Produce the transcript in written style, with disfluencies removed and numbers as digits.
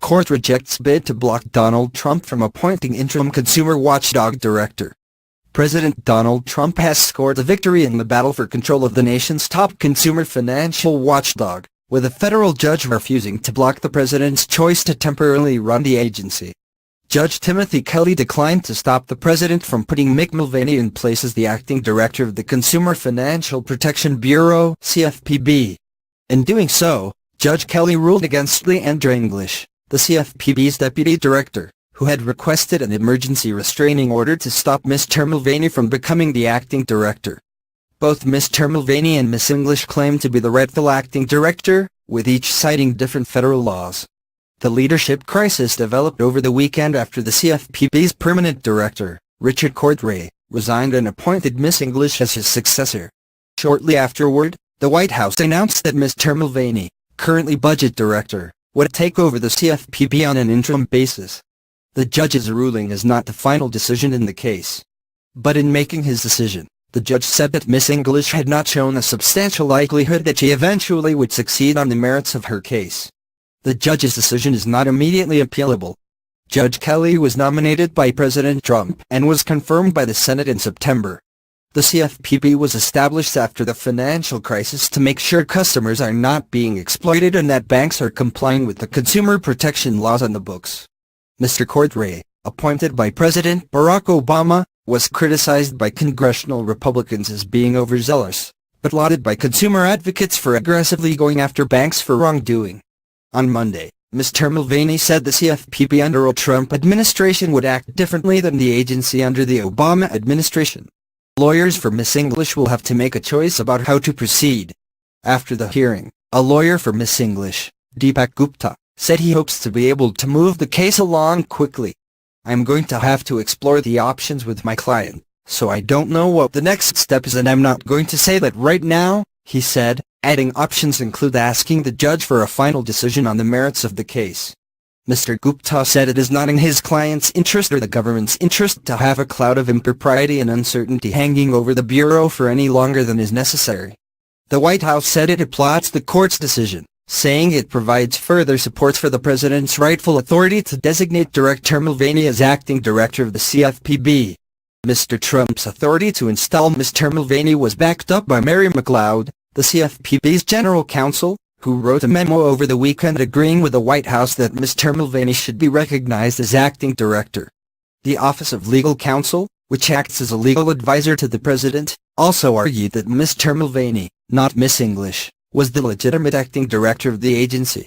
court rejects bid to block Donald Trump from appointing interim consumer watchdog director. President Donald Trump has scored a victory in the battle for control of the nation's top consumer financial watchdog, with a federal judge refusing to block the president's choice to temporarily run the agency. Judge Timothy Kelly declined to stop the president from putting Mick Mulvaney in place as the acting director of the Consumer Financial Protection Bureau (CFPB). In doing so, Judge Kelly ruled against Leandra English, the CFPB's deputy director, who had requested an emergency restraining order to stop Mr. Mulvaney from becoming the acting director. Both Mr. Mulvaney and Ms. English claim to be the rightful acting director, with each citing different federal laws. The leadership crisis developed over the weekend after the CFPB's permanent director, Richard Cordray, resigned and appointed Ms. English as his successor. Shortly afterward, the White House announced that Mr. Mulvaney, currently budget director, would take over the CFPB on an interim basis. The judge's ruling is not the final decision in the case. But in making his decision, the judge said that Ms. English had not shown a substantial likelihood that she eventually would succeed on the merits of her case. The judge's decision is not immediately appealable. Judge Kelly was nominated by President Trump and was confirmed by the Senate in September. The CFPB was established after the financial crisis to make sure customers are not being exploited and that banks are complying with the consumer protection laws on the books. Mr. Cordray, appointed by President Barack Obama, was criticized by congressional Republicans as being overzealous, but lauded by consumer advocates for aggressively going after banks for wrongdoing. On Monday, Mr. Mulvaney said the CFPB under a Trump administration would act differently than the agency under the Obama administration. Lawyers for Ms. English will have to make a choice about how to proceed. After the hearing, a lawyer for Ms. English, Deepak Gupta, said he hopes to be able to move the case along quickly. "I'm going to have to explore the options with my client, so I don't know what the next step is and I'm not going to say that right now," he said, adding options include asking the judge for a final decision on the merits of the case. Mr. Gupta said it is not in his client's interest or the government's interest to have a cloud of impropriety and uncertainty hanging over the Bureau for any longer than is necessary. The White House said it applauds the court's decision, saying it provides further support for the president's rightful authority to designate Director Mulvaney as acting director of the CFPB. Mr. Trump's authority to install Mr. Mulvaney was backed up by Mary McLeod, the CFPB's general counsel, who wrote a memo over the weekend agreeing with the White House that Mr. Mulvaney should be recognized as acting director. The Office of Legal Counsel, which acts as a legal advisor to the president, also argued that Mr. Mulvaney, not Ms. English, was the legitimate acting director of the agency.